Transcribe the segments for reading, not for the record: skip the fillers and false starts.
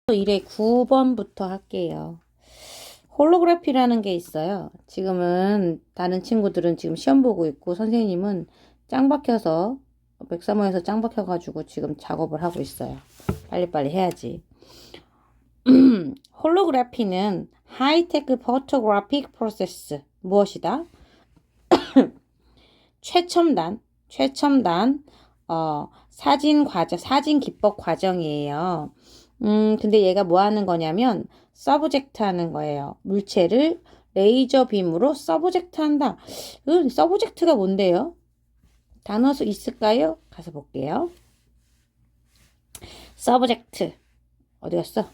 1의 9번부터 할게요. 홀로그래피라는 게 있어요. 지금은 다른 친구들은 지금 시험 보고 있고 선생님은 짱 박혀서 백사모에서 짱 박혀가지고 지금 작업을 하고 있어요. 빨리빨리 해야지. 홀로그래피는 하이테크 포토그래픽 프로세스 무엇이다? 최첨단 사진 과정, 사진 기법 과정이에요. 근데 얘가 뭐 하는 거냐면, 서브젝트 하는 거예요. 물체를 레이저 빔으로 서브젝트 한다. 서브젝트가 뭔데요? 단어 수 있을까요? 가서 볼게요. 서브젝트. 어디 갔어?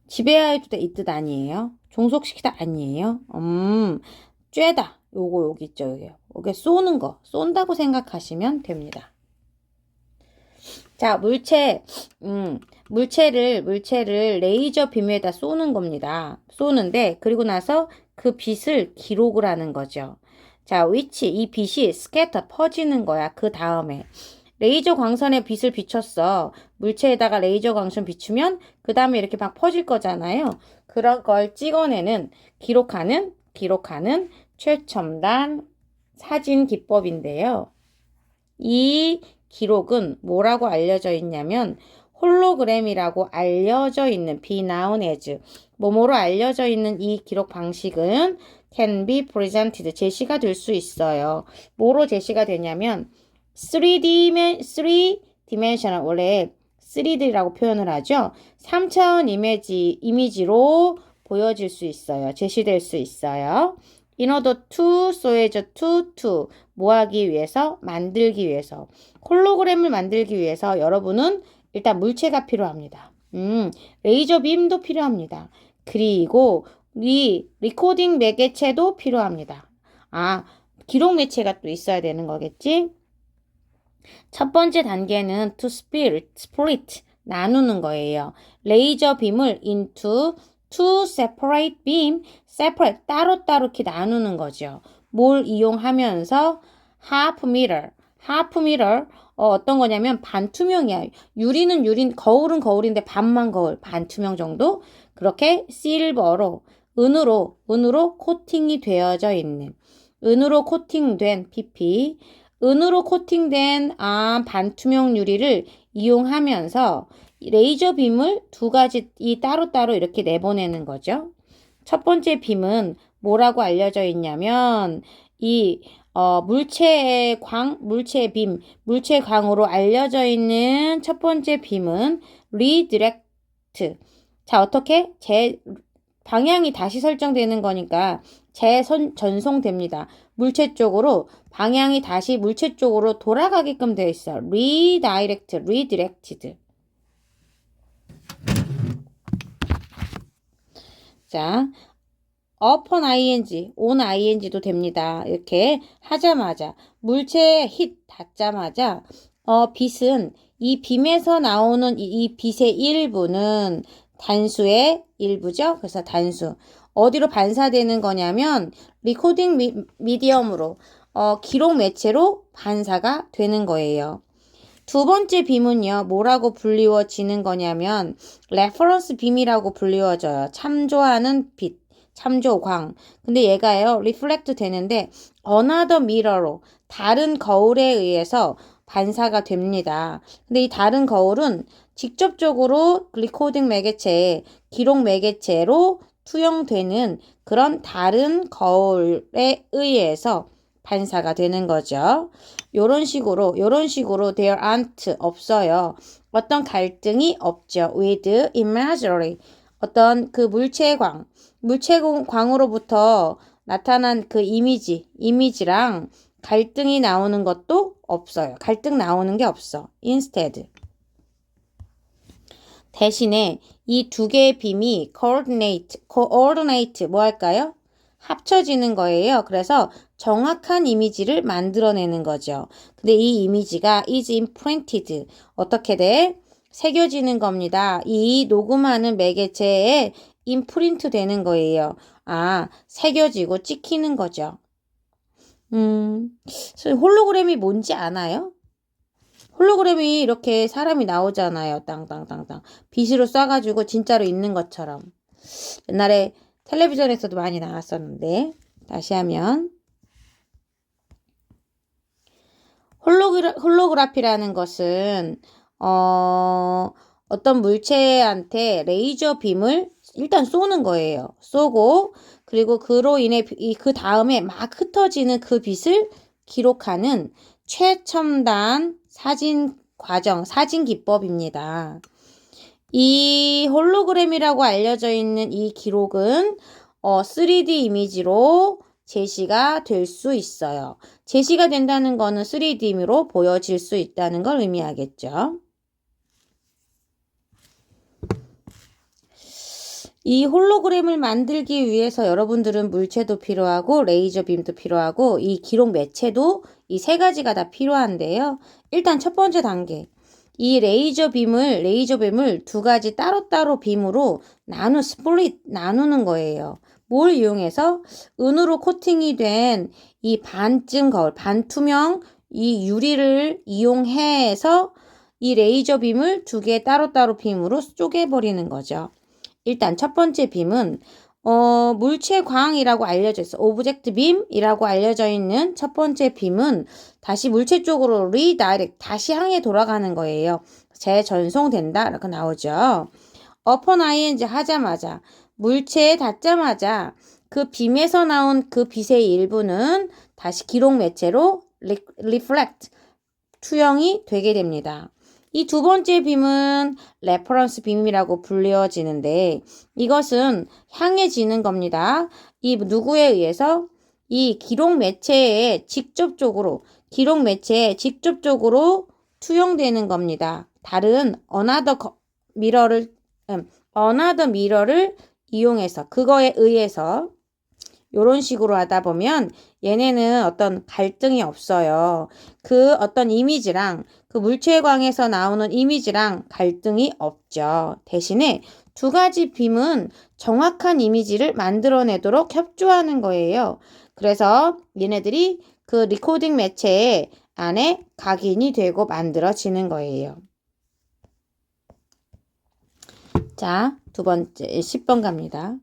지배하여도 이 뜻 아니에요? 종속시키다 아니에요? 쬐다. 요거 여기 있죠, 여기. 요게 쏘는 거. 쏜다고 생각하시면 됩니다. 자, 물체를 레이저 빔에다 쏘는 겁니다. 쏘는데, 그리고 나서 그 빛을 기록을 하는 거죠. 자, 이 빛이 스캐터 퍼지는 거야. 그 다음에. 레이저 광선에 빛을 비췄어. 물체에다가 레이저 광선 비추면, 그 다음에 이렇게 막 퍼질 거잖아요. 그런 걸 기록하는 최첨단 사진 기법인데요. 이 기록은 뭐라고 알려져 있냐면 홀로그램이라고 알려져 있는 be known as 뭐뭐로 알려져 있는 이 기록 방식은 can be presented 제시가 될 수 있어요. 뭐로 제시가 되냐면 3dimensional 원래 3D라고 표현을 하죠. 3차원 이미지로 보여질 수 있어요. 제시될 수 있어요. In order to, so as to 뭐 하기 위해서? 만들기 위해서. 홀로그램을 만들기 위해서 여러분은 일단 물체가 필요합니다. 레이저 빔도 필요합니다. 그리고 리코딩 매개체도 필요합니다. 기록 매체가 또 있어야 되는 거겠지? 첫 번째 단계는 to split, 나누는 거예요. 레이저 빔을 into two separate beam, separate, 따로따로 이렇게 나누는 거죠. 뭘 이용하면서 half meter, 어떤 거냐면 반투명이야. 거울은 거울인데 반만 거울, 반투명 정도? 그렇게 실버로, 은으로 코팅이 되어져 있는, 은으로 코팅된 PP, 은으로 코팅된 반투명 유리를 이용하면서 레이저 빔을 두 가지 따로따로 이렇게 내보내는 거죠. 첫 번째 빔은 뭐라고 알려져 있냐면 물체광으로 알려져 있는 첫 번째 빔은 리디렉트. 자, 어떻게? 방향이 다시 설정되는 거니까 전송됩니다. 방향이 다시 물체 쪽으로 돌아가게끔 되어 있어. redirected. 자, upon ing, on ing도 됩니다. 이렇게 하자마자 물체에 닿자마자 빛은 이 빔에서 나오는 이 빛의 일부는 단수의 일부죠. 그래서 단수. 어디로 반사되는 거냐면 리코딩 미디엄으로 기록 매체로 반사가 되는 거예요. 두 번째 빔은요, 뭐라고 불리워지는 거냐면 레퍼런스 빔이라고 불리워져요. 참조하는 빛, 참조광. 근데 얘가요, 리플렉트 되는데 another mirror로 다른 거울에 의해서 반사가 됩니다. 근데 이 다른 거울은 직접적으로 리코딩 매개체, 기록 매개체로 투영되는 그런 다른 거울에 의해서 반사가 되는 거죠. 요런 식으로 there aren't 없어요. 어떤 갈등이 없죠. with imaginary 어떤 그 물체광으로부터 나타난 그 이미지랑 갈등이 나오는 것도 없어요. 갈등 나오는 게 없어. instead. 대신에 이 두 개의 빔이 coordinate 뭐 할까요? 합쳐지는 거예요. 그래서 정확한 이미지를 만들어내는 거죠. 근데 이 이미지가 is imprinted. 어떻게 돼? 새겨지는 겁니다. 이 녹음하는 매개체에 임프린트 되는 거예요. 새겨지고 찍히는 거죠. 홀로그램이 뭔지 아나요? 홀로그램이 이렇게 사람이 나오잖아요. 땅땅땅땅. 빛으로 쏴가지고 진짜로 있는 것처럼. 옛날에 텔레비전에서도 많이 나왔었는데 다시 하면 홀로그라피라는 것은 어떤 물체한테 레이저 빔을 일단 쏘는 거예요. 쏘고 그리고 그로 인해 그 다음에 막 흩어지는 그 빛을 기록하는 최첨단 사진 과정, 사진 기법입니다. 이 홀로그램이라고 알려져 있는 이 기록은 3D 이미지로 제시가 될 수 있어요. 제시가 된다는 거는 3D로 보여질 수 있다는 걸 의미하겠죠. 이 홀로그램을 만들기 위해서 여러분들은 물체도 필요하고 레이저 빔도 필요하고 이 기록 매체도 이 세 가지가 다 필요한데요. 일단 첫 번째 단계. 이 레이저 빔을 두 가지 따로따로 빔으로 나누는 거예요. 뭘 이용해서? 은으로 코팅이 된 이 반쯤 거울, 반투명 이 유리를 이용해서 이 레이저 빔을 두 개 따로따로 빔으로 쪼개버리는 거죠. 일단 첫 번째 빔은 물체광이라고 알려져 있어. 오브젝트 빔이라고 알려져 있는 첫 번째 빔은 다시 물체 쪽으로 리다이렉트, 다시 향해 돌아가는 거예요. 재전송된다 이렇게 나오죠. upon ing 하자마자, 물체에 닿자마자 그 빔에서 나온 그 빛의 일부는 다시 기록 매체로 reflect, 투영이 되게 됩니다. 이 두 번째 빔은 레퍼런스 빔이라고 불려지는데 이것은 향해지는 겁니다. 이 누구에 의해서? 이 기록 매체에 직접적으로 투영되는 겁니다. 다른 another 미러를 이용해서, 그거에 의해서 요런 식으로 하다 보면 얘네는 어떤 갈등이 없어요. 그 어떤 이미지랑 그 물체광에서 나오는 이미지랑 갈등이 없죠. 대신에 두 가지 빔은 정확한 이미지를 만들어내도록 협조하는 거예요. 그래서 얘네들이 그 리코딩 매체 안에 각인이 되고 만들어지는 거예요. 자, 두 번째 10번 갑니다.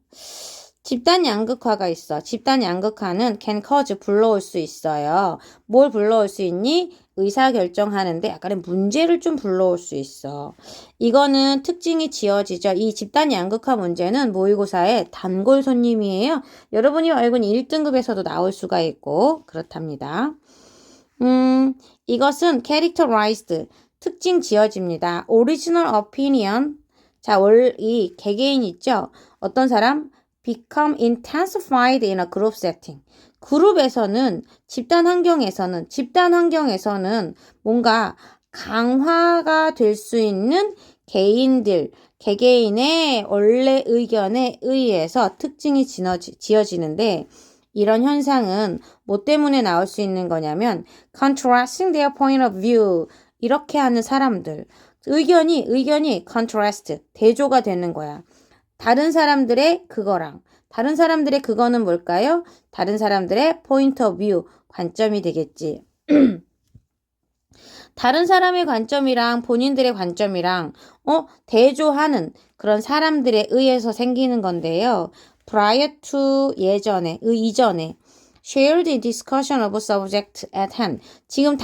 집단 양극화가 있어. 집단 양극화는 can cause, 불러올 수 있어요. 뭘 불러올 수 있니? 의사결정하는데 약간의 문제를 좀 불러올 수 있어. 이거는 특징이 지어지죠. 이 집단 양극화 문제는 모의고사의 단골 손님이에요. 여러분이 알고 있는 1등급에서도 나올 수가 있고 그렇답니다. 이것은 characterized, 특징 지어집니다. original opinion. 자, 이 개개인 있죠? 어떤 사람? become intensified in a group setting. 그룹에서는, 집단 환경에서는 뭔가 강화가 될 수 있는 개개인의 원래 의견에 의해서 특징이 지어지는데 이런 현상은 뭐 때문에 나올 수 있는 거냐면 contrasting their point of view, 이렇게 하는 사람들 의견이 contrast, 대조가 되는 거야. 다른 사람들의 그거랑 다른 사람들의 그거는 뭘까요? 다른 사람들의 point of view, 관점이 되겠지. 다른 사람의 관점이랑 본인들의 관점이랑 대조하는 그런 사람들에 의해서 생기는 건데요. prior to 이전에 shared discussion of subject at hand. 지금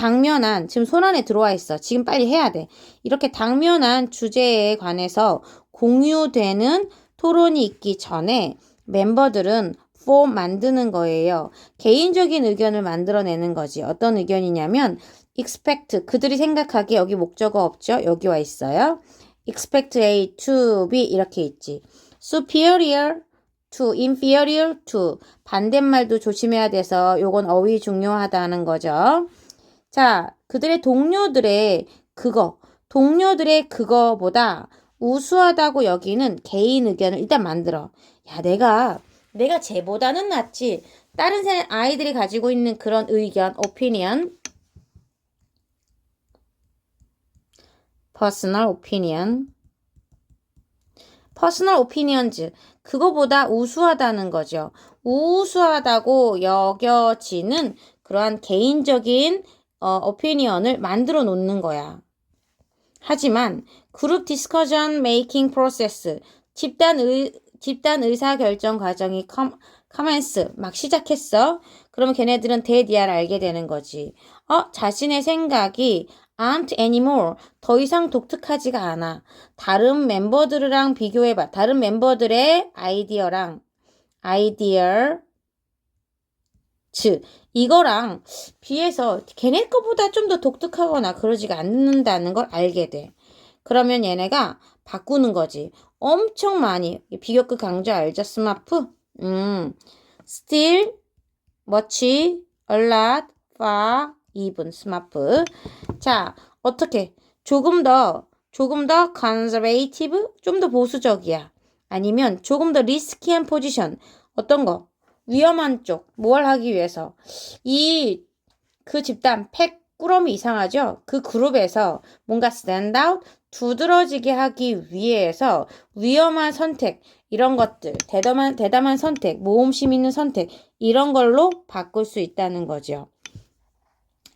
손 안에 들어와 있어. 지금 빨리 해야 돼. 이렇게 당면한 주제에 관해서 공유되는 토론이 있기 전에 멤버들은 form 만드는 거예요. 개인적인 의견을 만들어내는 거지. 어떤 의견이냐면 expect, 그들이 생각하기에 여기 목적어 없죠? 여기 와 있어요. expect A to B 이렇게 있지. superior to, inferior to, 반대말도 조심해야 돼서 요건 어휘 중요하다는 거죠. 자, 그들의 동료들의 그거보다 우수하다고 여기는 개인 의견을 일단 만들어. 야, 내가 쟤보다는 낫지. 다른 아이들이 가지고 있는 그런 의견, opinion, personal opinions, 그거보다 우수하다는 거죠. 우수하다고 여겨지는 그러한 개인적인 오피니언을 만들어 놓는 거야. 하지만 그룹 디스커전 메이킹 프로세스, 집단 의사결정 과정이 커맨스, 막 시작했어. 그러면 걔네들은 대디아를 알게 되는 거지. 자신의 생각이 aren't anymore, 더 이상 독특하지가 않아. 다른 멤버들이랑 비교해봐. 다른 멤버들의 아이디어랑 이거랑 비해서 걔네 거보다 좀 더 독특하거나 그러지가 않는다는 걸 알게 돼. 그러면 얘네가 바꾸는 거지. 엄청 많이. 비교급 강조 알죠? 스마프? still, much, a lot, far, even, 스마프. 자, 어떻게? 조금 더 conservative? 좀 더 보수적이야. 아니면 조금 더 리스키한 포지션. 어떤 거? 위험한 쪽. 뭘 하기 위해서? 그 집단, 꾸러미 이상하죠? 그 그룹에서 뭔가 stand out, 두드러지게 하기 위해서 위험한 선택, 이런 것들, 대담한 선택, 모험심 있는 선택, 이런 걸로 바꿀 수 있다는 거죠.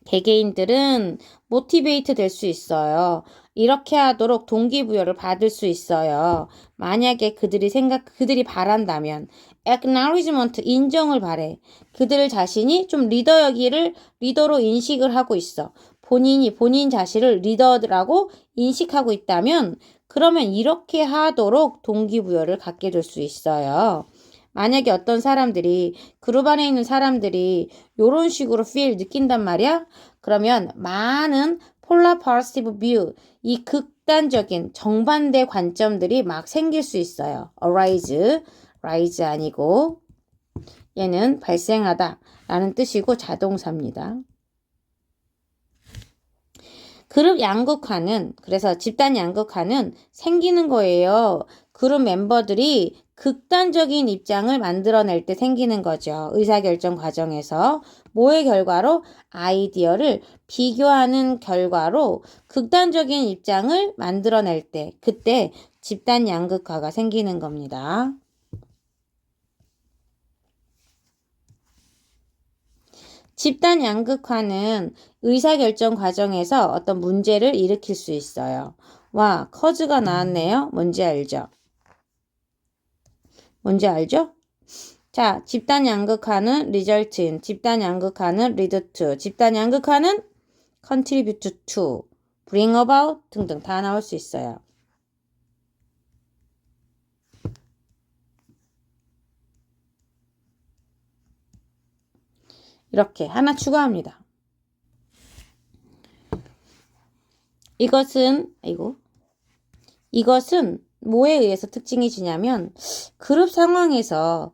개개인들은 모티베이트 될 수 있어요. 이렇게 하도록 동기부여를 받을 수 있어요. 만약에 그들이 바란다면 acknowledgement, 인정을 바래. 그들 자신이 좀 리더로 인식을 하고 있어. 본인 자신을 리더라고 인식하고 있다면 그러면 이렇게 하도록 동기부여를 갖게 될 수 있어요. 만약에 어떤 사람들이 그룹 안에 있는 사람들이 이런 식으로 느낀단 말이야. 그러면 많은 polar positive view, 이 극단적인 정반대 관점들이 막 생길 수 있어요. rise 아니고 얘는 발생하다 라는 뜻이고 자동사입니다. 그룹 양극화는, 그래서 집단 양극화는 생기는 거예요. 그룹 멤버들이 극단적인 입장을 만들어낼 때 생기는 거죠. 의사결정 과정에서. 뭐의 결과로? 아이디어를 비교하는 결과로 극단적인 입장을 만들어낼 때, 그때 집단 양극화가 생기는 겁니다. 집단 양극화는 의사결정 과정에서 어떤 문제를 일으킬 수 있어요. 와, 커즈가 나왔네요. 뭔지 알죠? 자, 집단 양극화는 result in, 집단 양극화는 lead to, 집단 양극화는 contribute to, bring about 등등 다 나올 수 있어요. 이렇게 하나 추가합니다. 이것은 뭐에 의해서 특징이 지냐면 그룹 상황에서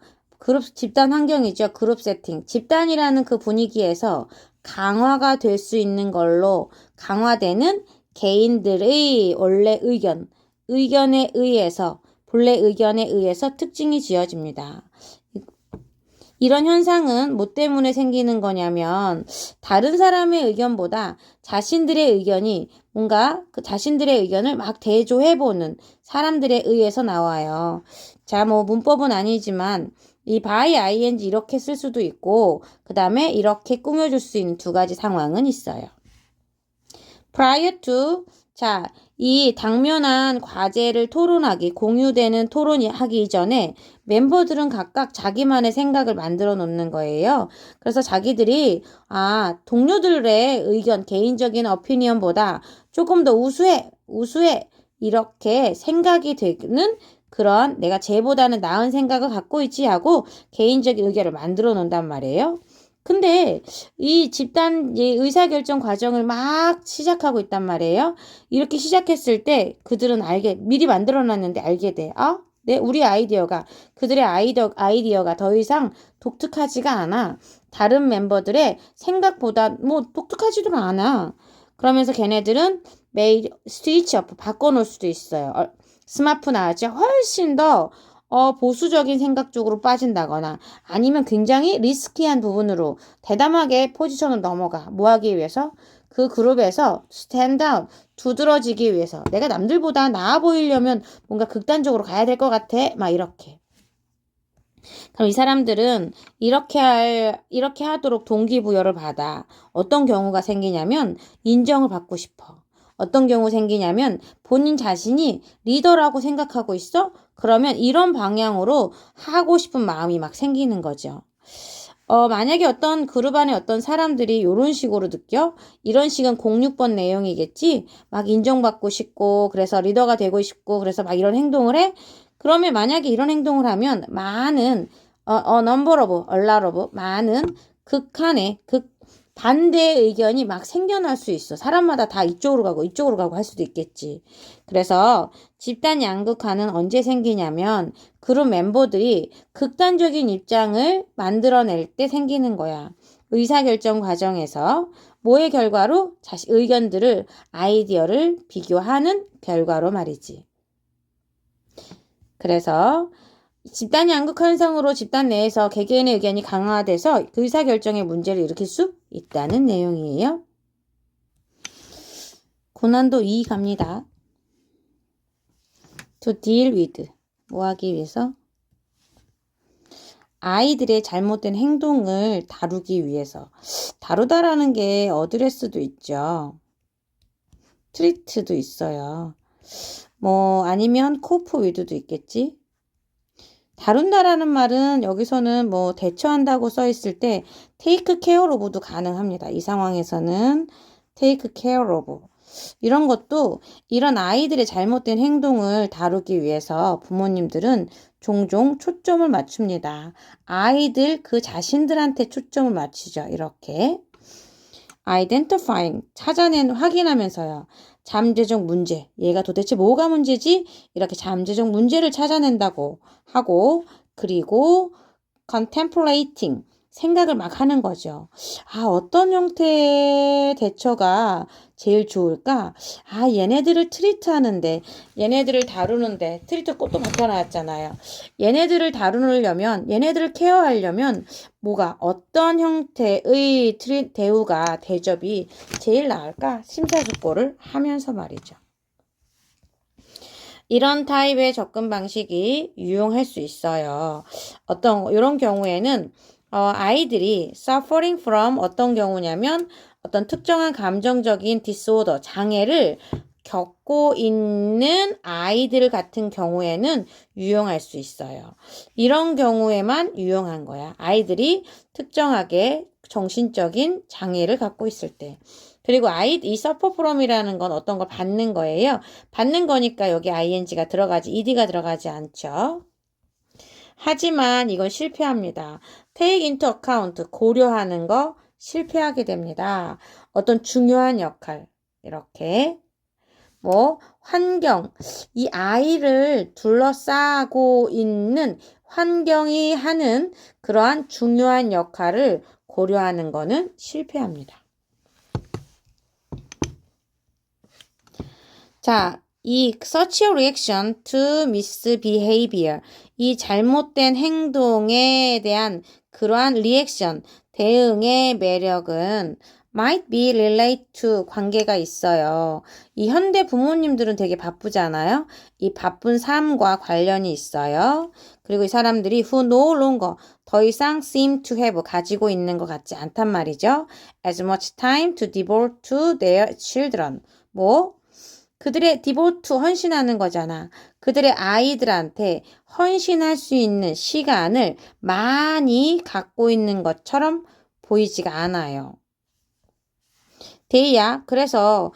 집단 환경이죠. 그룹 세팅. 집단이라는 그 분위기에서 강화가 될 수 있는 걸로 강화되는 개인들의 원래 본래 의견에 의해서 특징이 지어집니다. 이런 현상은 뭐 때문에 생기는 거냐면 다른 사람의 의견보다 자신들의 의견이 자신들의 의견을 막 대조해보는 사람들에 의해서 나와요. 자, 뭐 문법은 아니지만 이 by ing 이렇게 쓸 수도 있고 그 다음에 이렇게 꾸며줄 수 있는 두 가지 상황은 있어요. prior to, 자, 이 당면한 과제를 공유되는 토론이 하기 이전에 멤버들은 각각 자기만의 생각을 만들어 놓는 거예요. 그래서 자기들이 동료들의 의견, 개인적인 오피니언보다 조금 더 우수해 이렇게 생각이 되는 그런 내가 쟤보다는 나은 생각을 갖고 있지 하고 개인적인 의견을 만들어 놓는단 말이에요. 근데 이 집단 의사결정 과정을 막 시작하고 있단 말이에요. 이렇게 시작했을 때 그들은 미리 만들어놨는데 알게 돼. 그들의 아이디어가 더 이상 독특하지가 않아. 다른 멤버들의 생각보다 뭐 독특하지도 않아. 그러면서 걔네들은 매일 스위치 오프 바꿔놓을 수도 있어요. 스마트 나왔죠? 훨씬 더 보수적인 생각 쪽으로 빠진다거나 아니면 굉장히 리스키한 부분으로 대담하게 포지션을 넘어가. 뭐 하기 위해서? 그 그룹에서 스탠드아웃, 두드러지기 위해서. 내가 남들보다 나아 보이려면 뭔가 극단적으로 가야 될 것 같아. 막 이렇게. 그럼 이 사람들은 이렇게 하도록 동기부여를 받아. 어떤 경우가 생기냐면 인정을 받고 싶어. 어떤 경우 생기냐면 본인 자신이 리더라고 생각하고 있어? 그러면 이런 방향으로 하고 싶은 마음이 막 생기는 거죠. 만약에 어떤 그룹 안에 어떤 사람들이 이런 식으로 느껴? 이런 식은 06번 내용이겠지? 막 인정받고 싶고, 그래서 리더가 되고 싶고, 그래서 막 이런 행동을 해? 그러면 만약에 이런 행동을 하면 많은, number of, a lot of, 많은 반대 의견이 막 생겨날 수 있어. 사람마다 다 이쪽으로 가고 할 수도 있겠지. 그래서 집단 양극화는 언제 생기냐면 그룹 멤버들이 극단적인 입장을 만들어낼 때 생기는 거야. 의사결정 과정에서 뭐의 결과로? 의견들을, 아이디어를 비교하는 결과로 말이지. 그래서 집단 양극 현상으로 집단 내에서 개개인의 의견이 강화돼서 의사결정에 문제를 일으킬 수 있다는 내용이에요. 고난도 2 갑니다. To deal with. 뭐 하기 위해서? 아이들의 잘못된 행동을 다루기 위해서. 다루다라는 게 어드레스도 있죠. 트리트도 있어요. 뭐 아니면 코프 위드도 있겠지. 다룬다라는 말은 여기서는 뭐 대처한다고 써 있을 때 take care of도 가능합니다. 이 상황에서는 take care of. 이런 것도 이런 아이들의 잘못된 행동을 다루기 위해서 부모님들은 종종 초점을 맞춥니다. 아이들 그 자신들한테 초점을 맞추죠. 이렇게. identifying, 확인하면서요. 잠재적 문제, 얘가 도대체 뭐가 문제지? 이렇게 잠재적 문제를 찾아낸다고 하고, 그리고 contemplating, 생각을 막 하는 거죠. 어떤 형태의 대처가 제일 좋을까? 얘네들을 트리트하는데, 얘네들을 다루는데, 트리트 꽃도 바꿔놨잖아요. 얘네들을 다루려면, 얘네들을 케어하려면, 어떤 형태의 대우가, 대접이 제일 나을까? 심사숙고를 하면서 말이죠. 이런 타입의 접근 방식이 유용할 수 있어요. 이런 경우에는 아이들이 suffering from 어떤 경우냐면 어떤 특정한 감정적인 disorder, 장애를 겪고 있는 아이들 같은 경우에는 유용할 수 있어요. 이런 경우에만 유용한 거야. 아이들이 특정하게 정신적인 장애를 갖고 있을 때. 그리고 이 suffer from이라는 건 어떤 걸 받는 거예요. 받는 거니까 여기 ing가 들어가지, ed가 들어가지 않죠. 하지만 이건 실패합니다. take into account, 고려하는 거 실패하게 됩니다. 어떤 중요한 역할, 이렇게. 환경, 이 아이를 둘러싸고 있는 환경이 하는 그러한 중요한 역할을 고려하는 거는 실패합니다. 자, 이 such a reaction to misbehavior, 이 잘못된 행동에 대한 그러한 리액션, 대응의 매력은 might be related to 관계가 있어요. 이 현대 부모님들은 되게 바쁘잖아요. 이 바쁜 삶과 관련이 있어요. 그리고 이 사람들이 who no longer 더 이상 seem to have 가지고 있는 것 같지 않단 말이죠. as much time to devote to their children. 그들의 devote 헌신하는 거잖아. 그들의 아이들한테 헌신할 수 있는 시간을 많이 갖고 있는 것처럼 보이지가 않아요. 그래서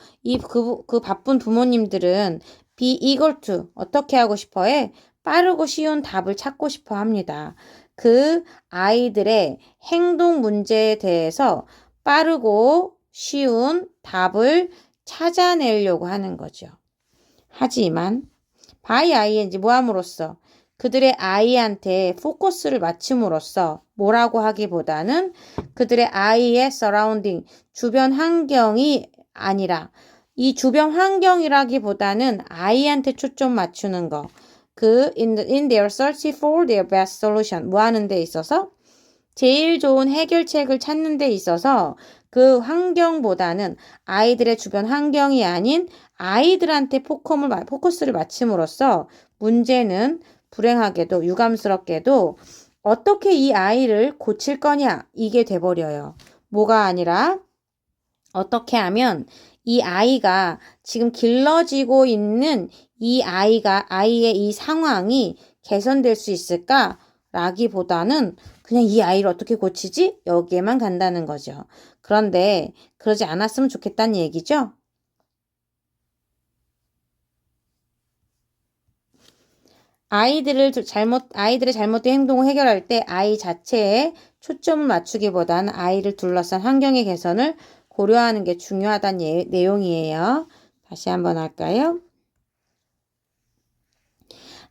그 바쁜 부모님들은 be eager to 어떻게 하고 싶어 해? 빠르고 쉬운 답을 찾고 싶어 합니다. 그 아이들의 행동 문제에 대해서 빠르고 쉬운 답을 찾아내려고 하는 거죠. 하지만 by ing 뭐함으로써 그들의 아이한테 포커스를 맞춤으로써 뭐라고 하기보다는 그들의 아이의 surrounding, 주변 환경이 아니라 이 주변 환경이라기보다는 아이한테 초점 맞추는 거. in their search for their best solution, 뭐 하는 데 있어서 제일 좋은 해결책을 찾는 데 있어서 그 환경보다는 아이들의 주변 환경이 아닌 아이들한테 포커스를 맞춤으로써 문제는 불행하게도 유감스럽게도 어떻게 이 아이를 고칠 거냐? 이게 돼버려요. 뭐가 아니라 어떻게 하면 이 아이가 지금 길러지고 있는 아이의 이 상황이 개선될 수 있을까? 라기보다는 그냥 이 아이를 어떻게 고치지? 여기에만 간다는 거죠. 그런데 그러지 않았으면 좋겠다는 얘기죠. 아이들의 잘못된 행동을 해결할 때 아이 자체에 초점을 맞추기보다는 아이를 둘러싼 환경의 개선을 고려하는 게 중요하다는 내용이에요. 다시 한번 할까요?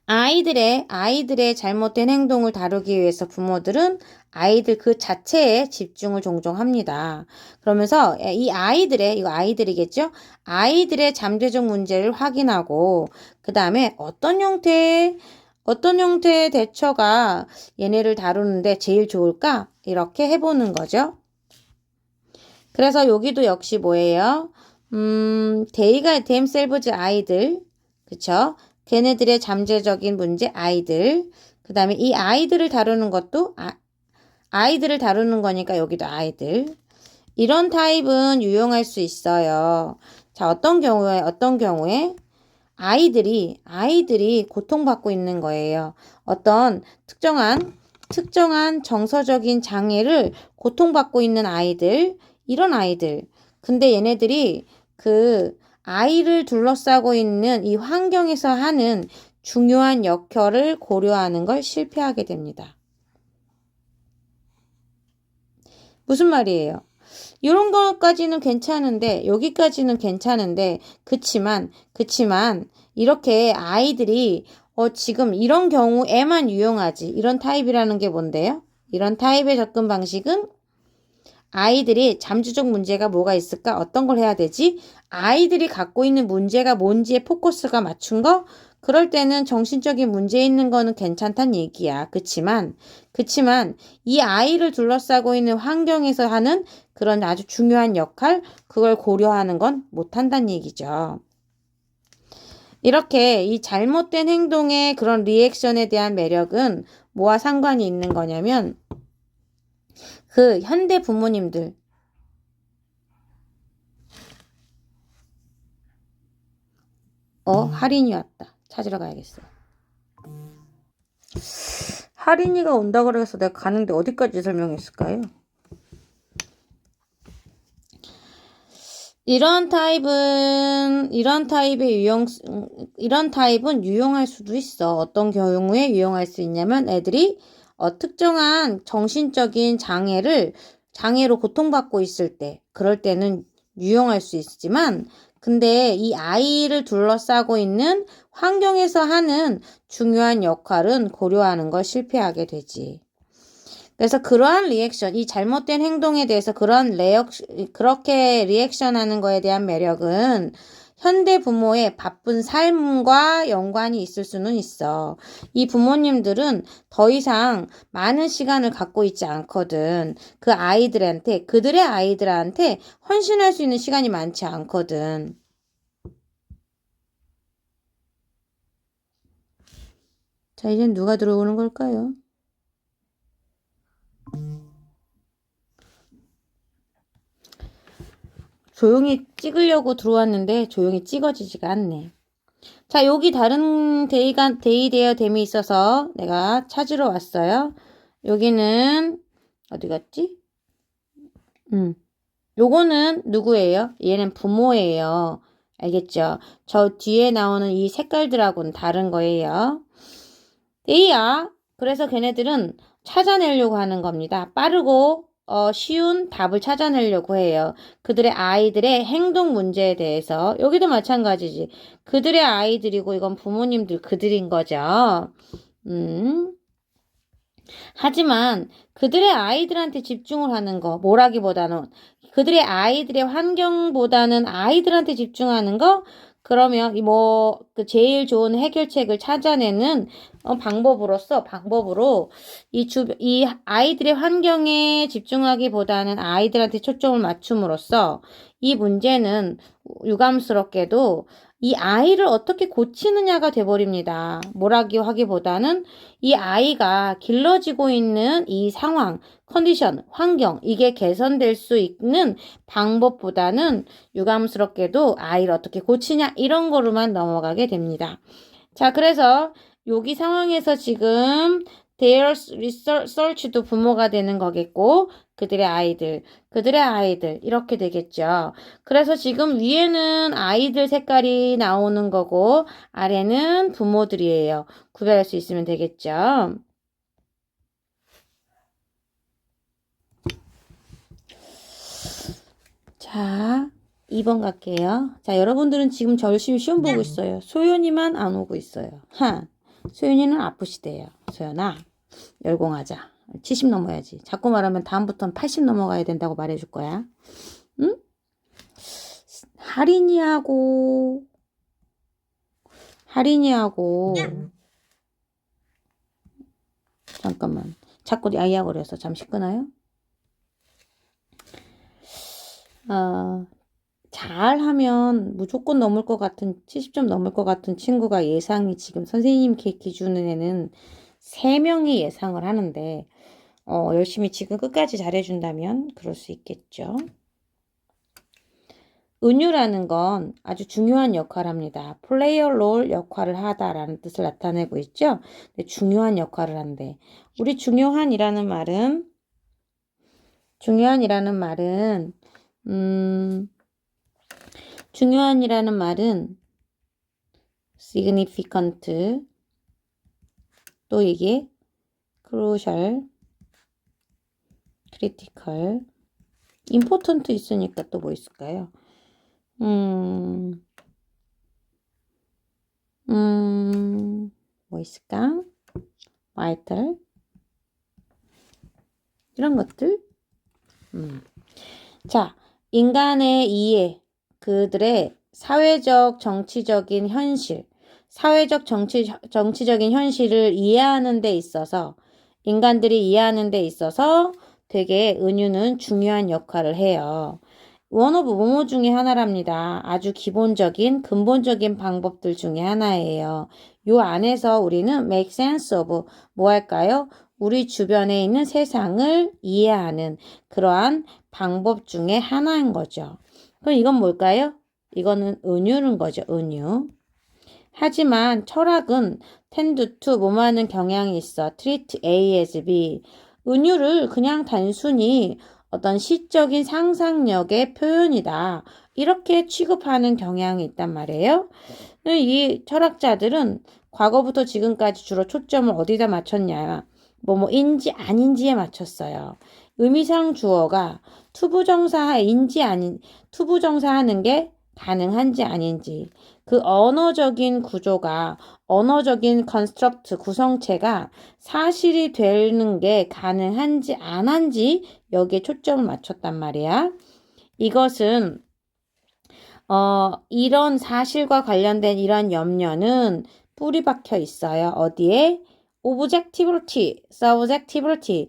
아이들의 잘못된 행동을 다루기 위해서 부모들은 아이들 그 자체에 집중을 종종 합니다. 그러면서 이거 아이들이겠죠? 아이들의 잠재적 문제를 확인하고, 그 다음에 어떤 형태의 대처가 얘네를 다루는데 제일 좋을까? 이렇게 해보는 거죠. 그래서 여기도 역시 뭐예요? 데이가 댐셀브즈 아이들, 그쵸? 걔네들의 잠재적인 문제 아이들. 그 다음에 이 아이들을 다루는 것도 아이들을 다루는 거니까 여기도 아이들. 이런 타입은 유용할 수 있어요. 자, 어떤 경우에 아이들이 고통받고 있는 거예요. 어떤 특정한 정서적인 장애를 고통받고 있는 아이들, 이런 아이들. 근데 얘네들이 그 아이를 둘러싸고 있는 이 환경에서 하는 중요한 역할을 고려하는 걸 실패하게 됩니다. 무슨 말이에요? 이런 것까지는 괜찮은데, 여기까지는 괜찮은데, 그치만, 이렇게 아이들이, 지금 이런 경우에만 유용하지. 이런 타입이라는 게 뭔데요? 이런 타입의 접근 방식은 아이들이 잠재적 문제가 뭐가 있을까? 어떤 걸 해야 되지? 아이들이 갖고 있는 문제가 뭔지에 포커스가 맞춘 거? 그럴 때는 정신적인 문제 있는 거는 괜찮단 얘기야. 그치만 이 아이를 둘러싸고 있는 환경에서 하는 그런 아주 중요한 역할, 그걸 고려하는 건 못한다는 얘기죠. 이렇게 이 잘못된 행동의 그런 리액션에 대한 매력은 뭐와 상관이 있는 거냐면 그 현대 부모님들 할인이 왔다. 찾으러 가야겠어. 할인이가 온다 그래서 내가 가는데 어디까지 설명했을까요? 이런 타입은 유용할 수도 있어. 어떤 경우에 유용할 수 있냐면 애들이 특정한 정신적인 장애로 고통받고 있을 때, 그럴 때는 유용할 수 있지만, 근데 이 아이를 둘러싸고 있는 환경에서 하는 중요한 역할은 고려하는 걸 실패하게 되지. 그래서 그러한 리액션, 이 잘못된 행동에 대해서 그렇게 리액션하는 거에 대한 매력은 현대 부모의 바쁜 삶과 연관이 있을 수는 있어. 이 부모님들은 더 이상 많은 시간을 갖고 있지 않거든. 그들의 아이들한테 헌신할 수 있는 시간이 많지 않거든. 자, 이젠 누가 들어오는 걸까요? 조용히 찍으려고 들어왔는데 조용히 찍어지지가 않네. 자, 여기 다른 댐이 있어서 내가 찾으러 왔어요. 여기는 어디 갔지? 요거는 누구예요? 얘는 부모예요. 알겠죠? 저 뒤에 나오는 이 색깔들하고는 다른 거예요. 데이야. 그래서 걔네들은 찾아내려고 하는 겁니다. 빠르고 쉬운 답을 찾아내려고 해요. 아이들의 행동 문제에 대해서. 여기도 마찬가지지. 그들의 아이들이고 이건 부모님들 그들인 거죠. 하지만 그들의 아이들한테 집중을 하는 거, 뭐라기보다는 그들의 아이들의 환경보다는 아이들한테 집중하는 거, 그러면 그 제일 좋은 해결책을 찾아내는 방법으로 이 아이들의 환경에 집중하기보다는 아이들한테 초점을 맞춤으로써 이 문제는 유감스럽게도 이 아이를 어떻게 고치느냐가 돼버립니다. 뭐라고 하기보다는 이 아이가 길러지고 있는 이 상황, 컨디션, 환경, 이게 개선될 수 있는 방법보다는 유감스럽게도 아이를 어떻게 고치냐 이런 거로만 넘어가게 됩니다. 자, 그래서 여기 상황에서 지금 their research도 부모가 되는 거겠고 그들의 아이들 이렇게 되겠죠. 그래서 지금 위에는 아이들 색깔이 나오는 거고 아래는 부모들이에요. 구별할 수 있으면 되겠죠. 자, 2번 갈게요. 자, 여러분들은 지금 저 열심히 시험 보고 있어요. 소연이만 안 오고 있어요. 소연이는 아프시대요. 소연아, 열공하자. 70 넘어야지. 자꾸 말하면 다음부터는 80 넘어가야 된다고 말해줄 거야. 응? 할인이하고 잠깐만. 자꾸 아이하고 그래서 잠시 끊어요. 잘하면 무조건 넘을 것 같은 70점 넘을 것 같은 친구가 예상이 지금 선생님 기준에는 3명이 예상을 하는데 열심히 지금 끝까지 잘해준다면 그럴 수 있겠죠. 은유라는 건 아주 중요한 역할을 합니다. play a role 역할을 하다라는 뜻을 나타내고 있죠. 중요한 역할을 한대. 우리 중요한이라는 말은 significant 또 이게 crucial, critical, important 있으니까 또 뭐 있을까요? 뭐 있을까? vital 이런 것들. 자, 인간의 이해, 그들의 사회적 정치적인 현실, 정치적인 현실을 이해하는 데 있어서 인간들이 이해하는 데 있어서 되게 은유는 중요한 역할을 해요. 원 오브 뭐뭐 중에 하나랍니다. 아주 기본적인 근본적인 방법들 중에 하나예요. 요 안에서 우리는 make sense of 뭐 할까요? 우리 주변에 있는 세상을 이해하는 그러한 방법 중에 하나인 거죠. 그럼 이건 뭘까요? 이거는 은유는 거죠. 은유. 하지만 철학은 tend to 뭐뭐 하는 경향이 있어. treat A as B. 은유를 그냥 단순히 어떤 시적인 상상력의 표현이다. 이렇게 취급하는 경향이 있단 말이에요. 이 철학자들은 과거부터 지금까지 주로 초점을 어디다 맞췄냐. 뭐뭐인지 아닌지에 맞췄어요. 의미상 주어가 투부정사하는 게 가능한지 아닌지, 그 언어적인 구조가, 언어적인 컨스트럭트, 구성체가 사실이 되는 게 가능한지 안 한지 여기에 초점을 맞췄단 말이야. 이것은 이런 사실과 관련된 이런 염려는 뿌리 박혀 있어요. 어디에? objectivity, subjectivity.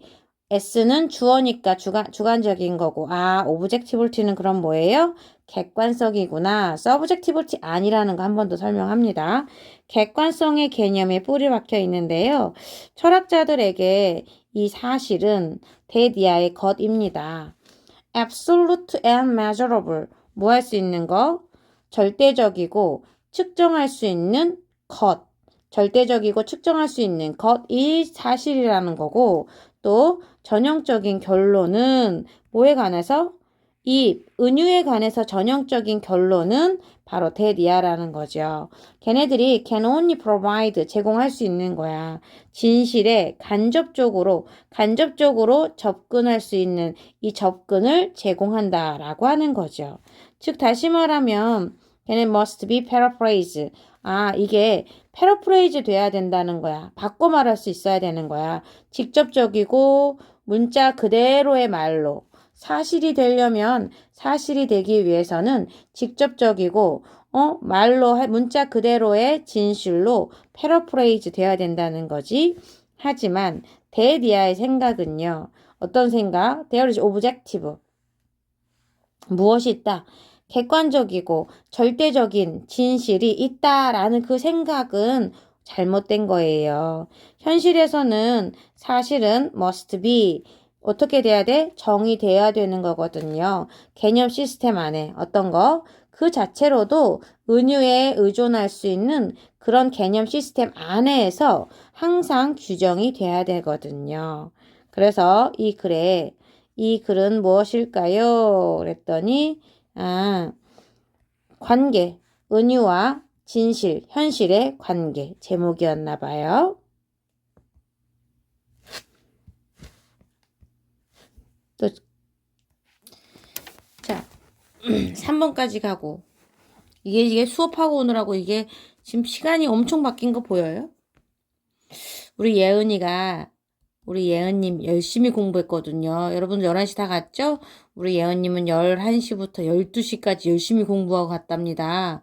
S는 주어니까 주관적인 거고, objectivity는 그럼 뭐예요? 객관성이구나. subjectivity 아니라는 거 한 번 더 설명합니다. 객관성의 개념에 뿌리 박혀 있는데요. 철학자들에게 이 사실은 대디아의 것입니다. absolute and measurable. 뭐 할 수 있는 거? 절대적이고 측정할 수 있는 것. 절대적이고 측정할 수 있는 것이 사실이라는 거고 또 전형적인 결론은 뭐에 관해서? 이 은유에 관해서 전형적인 결론은 바로 대디아라는 거죠. 걔네들이 can only provide 제공할 수 있는 거야. 진실에 간접적으로 접근할 수 있는 이 접근을 제공한다라고 하는 거죠. 즉 다시 말하면 걔네 must be paraphrased. 이게 패러프레이즈 돼야 된다는 거야. 바꿔 말할 수 있어야 되는 거야. 직접적이고 문자 그대로의 말로 사실이 되기 위해서는 직접적이고 문자 그대로의 진실로 패러프레이즈 돼야 된다는 거지. 하지만 대디아의 생각은요. 어떤 생각? There is objective. 무엇이 있다? 객관적이고 절대적인 진실이 있다라는 그 생각은 잘못된 거예요. 현실에서는 사실은 must be 어떻게 돼야 돼? 정의돼야 되는 거거든요. 개념 시스템 안에 어떤 거? 그 자체로도 은유에 의존할 수 있는 그런 개념 시스템 안에서 항상 규정이 돼야 되거든요. 그래서 이 글은 무엇일까요? 그랬더니 관계, 은유와 진실, 현실의 관계 제목이었나 봐요. 또, 자, 3번까지 가고. 이게 수업하고 오느라고 이게 지금 시간이 엄청 바뀐 거 보여요? 우리 예은님 열심히 공부했거든요. 여러분 11시 다 갔죠? 우리 예은님은 11시부터 12시까지 열심히 공부하고 갔답니다.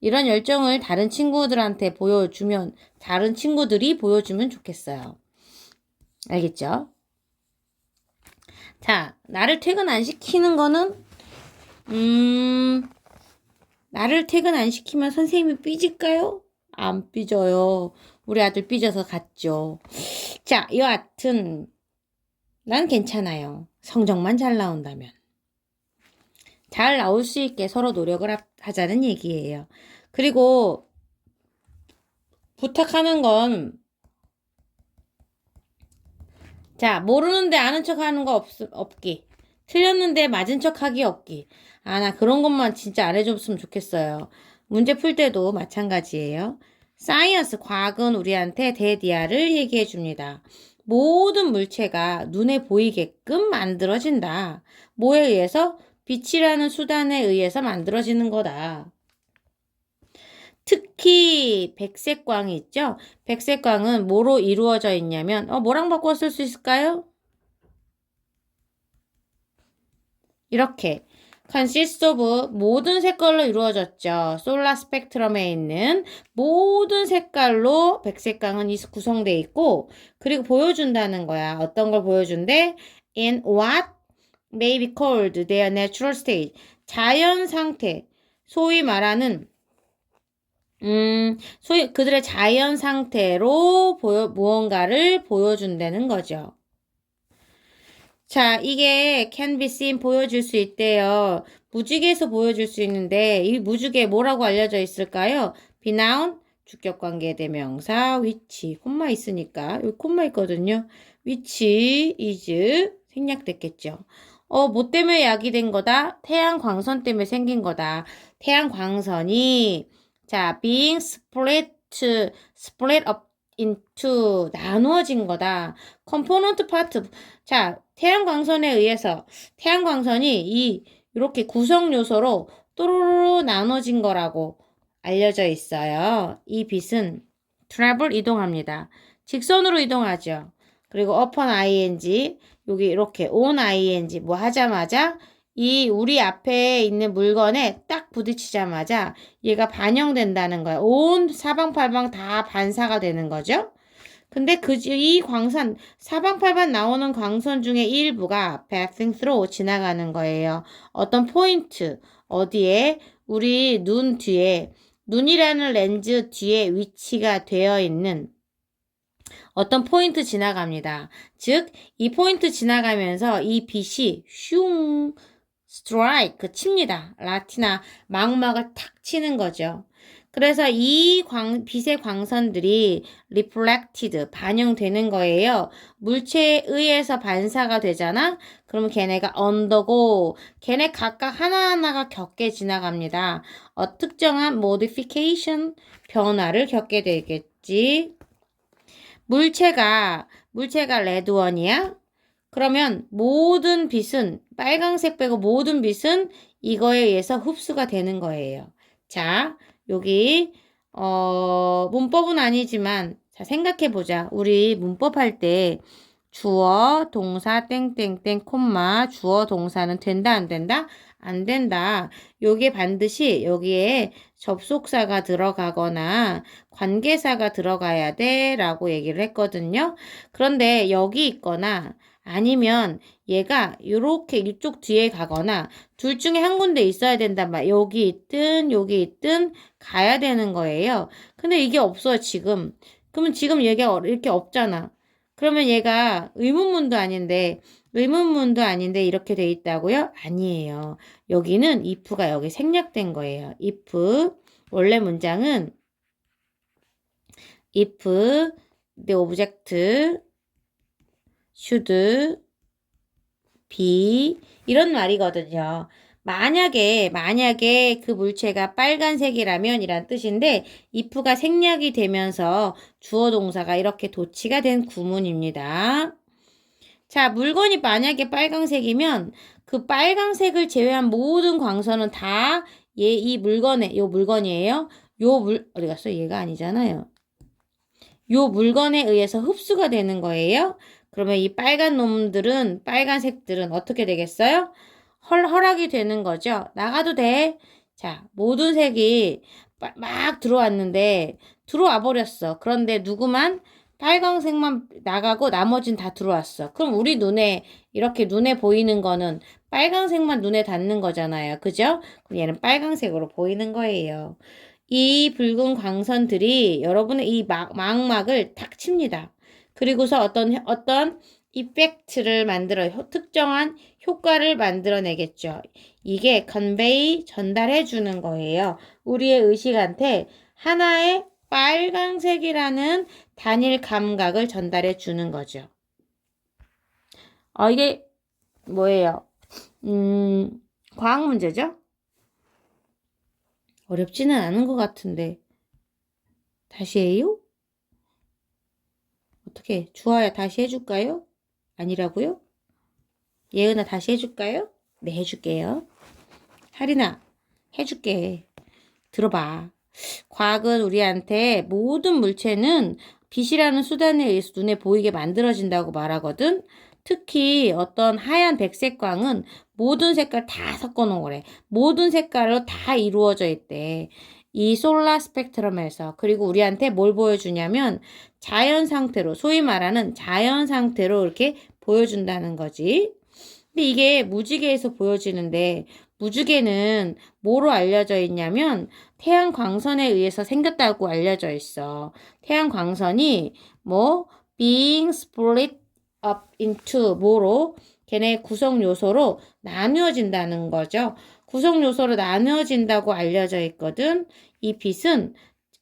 이런 열정을 다른 친구들한테 보여주면, 다른 친구들이 보여주면 좋겠어요. 알겠죠? 자, 나를 퇴근 안 시키는 거는, 나를 퇴근 안 시키면 선생님이 삐질까요? 안 삐져요. 우리 아들 삐져서 갔죠. 자, 여하튼 난 괜찮아요. 성적만 잘 나온다면. 잘 나올 수 있게 서로 노력을 하자는 얘기예요. 그리고 부탁하는 건 자, 모르는데 아는 척 하는 거 없기. 틀렸는데 맞은 척 하기 없기. 나 그런 것만 진짜 안 해줬으면 좋겠어요. 문제 풀 때도 마찬가지예요. 사이언스, 과학은 우리한테 대디아를 얘기해 줍니다. 모든 물체가 눈에 보이게끔 만들어진다. 뭐에 의해서? 빛이라는 수단에 의해서 만들어지는 거다. 특히 백색광이 있죠? 백색광은 뭐로 이루어져 있냐면 뭐랑 바꿔 쓸 수 있을까요? 이렇게 consist of 모든 색깔로 이루어졌죠. 솔라 스펙트럼에 있는 모든 색깔로 백색광은 구성되어 있고 그리고 보여준다는 거야. 어떤 걸 보여준대? In what may be called their natural state. 자연 상태. 소위 말하는 소위 그들의 자연 상태로 무언가를 보여준다는 거죠. 자, 이게 can be seen 보여줄 수 있대요. 무지개에서 보여줄 수 있는데 이 무지개 뭐라고 알려져 있을까요? be noun, 주격관계 대명사, which, 콤마 있으니까 여기 콤마 있거든요. which is 생략됐겠죠. 뭐 때문에 야기된 거다? 태양 광선 때문에 생긴 거다. 태양 광선이 자, being split up into 나누어진 거다. component part. 자, 태양광선에 의해서 태양광선이 이렇게 구성 요소로 또로로 나눠진 거라고 알려져 있어요. 이 빛은 travel 이동합니다. 직선으로 이동하죠. 그리고 upon ing 여기 이렇게 on ing 뭐 하자마자 이 우리 앞에 있는 물건에 딱 부딪히자마자 얘가 반영된다는 거야. 온 사방팔방 다 반사가 되는 거죠. 근데 이 광선, 사방팔방 나오는 광선 중에 일부가 passing through 지나가는 거예요. 어떤 포인트, 어디에? 우리 눈 뒤에, 눈이라는 렌즈 뒤에 위치가 되어 있는 어떤 포인트 지나갑니다. 즉, 이 포인트 지나가면서 이 빛이 슝, 스트라이크 칩니다. 라티나 망막을 탁 치는 거죠. 그래서 이 빛의 광선들이 reflected 반영되는 거예요. 물체에 의해서 반사가 되잖아. 그러면 걔네가 undergo 걔네 각각 하나하나가 겪게 지나갑니다. 특정한 modification 변화를 겪게 되겠지. 물체가 레드원이야? 그러면 모든 빛은 빨강색 빼고 모든 빛은 이거에 의해서 흡수가 되는 거예요. 자, 여기 문법은 아니지만 자, 생각해 보자. 우리 문법 할 때 주어, 동사, 땡땡땡, 콤마, 주어, 동사는 된다, 안 된다? 안 된다. 요게 반드시 여기에 접속사가 들어가거나 관계사가 들어가야 돼 라고 얘기를 했거든요. 그런데 여기 있거나 아니면 얘가 이렇게 이쪽 뒤에 가거나 둘 중에 한 군데 있어야 된단 말이야. 여기 있든 가야 되는 거예요. 근데 이게 없어요, 지금. 그러면 지금 얘가 이렇게 없잖아. 그러면 얘가 의문문도 아닌데 이렇게 돼 있다고요? 아니에요. 여기는 if가 여기 생략된 거예요. if 원래 문장은 if the object should be 이런 말이거든요. 만약에 그 물체가 빨간색이라면 이란 뜻인데 if가 생략이 되면서 주어 동사가 이렇게 도치가 된 구문입니다. 자, 물건이 만약에 빨강색이면 그 빨강색을 제외한 모든 광선은 다 이 물건이에요. 어디 갔어? 얘가 아니잖아요. 요 물건에 의해서 흡수가 되는 거예요. 그러면 이 빨간색들은 어떻게 되겠어요? 허락이 되는 거죠. 나가도 돼. 자, 모든 색이 막 들어왔는데 들어와 버렸어. 그런데 누구만 빨강색만 나가고 나머진 다 들어왔어. 그럼 우리 이렇게 눈에 보이는 거는 빨강색만 눈에 닿는 거잖아요. 그죠? 그럼 얘는 빨강색으로 보이는 거예요. 이 붉은 광선들이 여러분의 이 망막을 탁 칩니다. 그리고서 어떤 이펙트를 특정한 효과를 만들어내겠죠. 이게 전달해 주는 거예요. 우리의 의식한테 하나의 빨강색이라는 단일 감각을 전달해 주는 거죠. 이게 뭐예요? 과학 문제죠? 어렵지는 않은 것 같은데. 다시 해요? 어떻게? 주아야 다시 해줄까요? 아니라고요? 예은아 다시 해줄까요? 네, 해줄게요. 하린아, 해줄게. 들어봐. 과학은 우리한테 모든 물체는 빛이라는 수단에 의해서 눈에 보이게 만들어진다고 말하거든. 특히 어떤 하얀 백색 광은 모든 색깔 다 섞어 놓은 거래. 모든 색깔로 다 이루어져 있대. 이 솔라 스펙트럼에서. 그리고 우리한테 뭘 보여주냐면 자연 상태로, 소위 말하는 자연 상태로 이렇게 보여준다는 거지. 근데 이게 무지개에서 보여지는데 무지개는 뭐로 알려져 있냐면 태양 광선에 의해서 생겼다고 알려져 있어. 태양 광선이 being split up into 걔네 구성 요소로 나누어진다는 거죠. 구성 요소로 나누어진다고 알려져 있거든. 이 빛은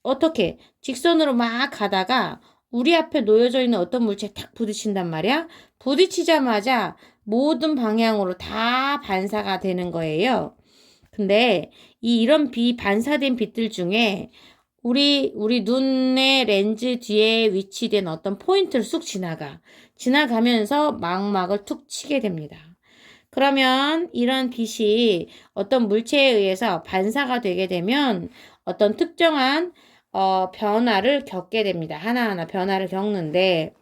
어떻게 직선으로 막 가다가 우리 앞에 놓여져 있는 어떤 물체에 탁 부딪힌단 말이야. 부딪히자마자 모든 방향으로 다 반사가 되는 거예요. 근데 이런 반사된 빛들 중에 우리 눈의 렌즈 뒤에 위치된 어떤 포인트를 쑥 지나가면서 망막을 툭 치게 됩니다. 그러면 이런 빛이 어떤 물체에 의해서 반사가 되게 되면 어떤 특정한 변화를 겪게 됩니다. 하나하나 변화를 겪는데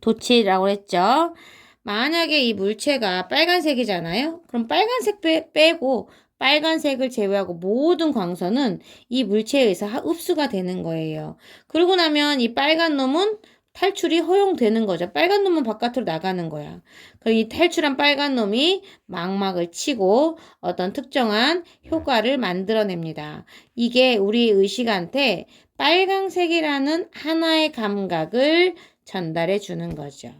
도치라고 했죠. 만약에 이 물체가 빨간색이잖아요. 그럼 빨간색 빼고 빨간색을 제외하고 모든 광선은 이 물체에 의해서 흡수가 되는 거예요. 그러고 나면 이 빨간 놈은 탈출이 허용되는 거죠. 빨간 놈은 바깥으로 나가는 거야. 그럼 이 탈출한 빨간 놈이 망막을 치고 어떤 특정한 효과를 만들어냅니다. 이게 우리 의식한테 빨강색이라는 하나의 감각을 전달해 주는 거죠.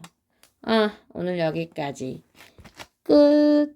오늘 여기까지. 끝.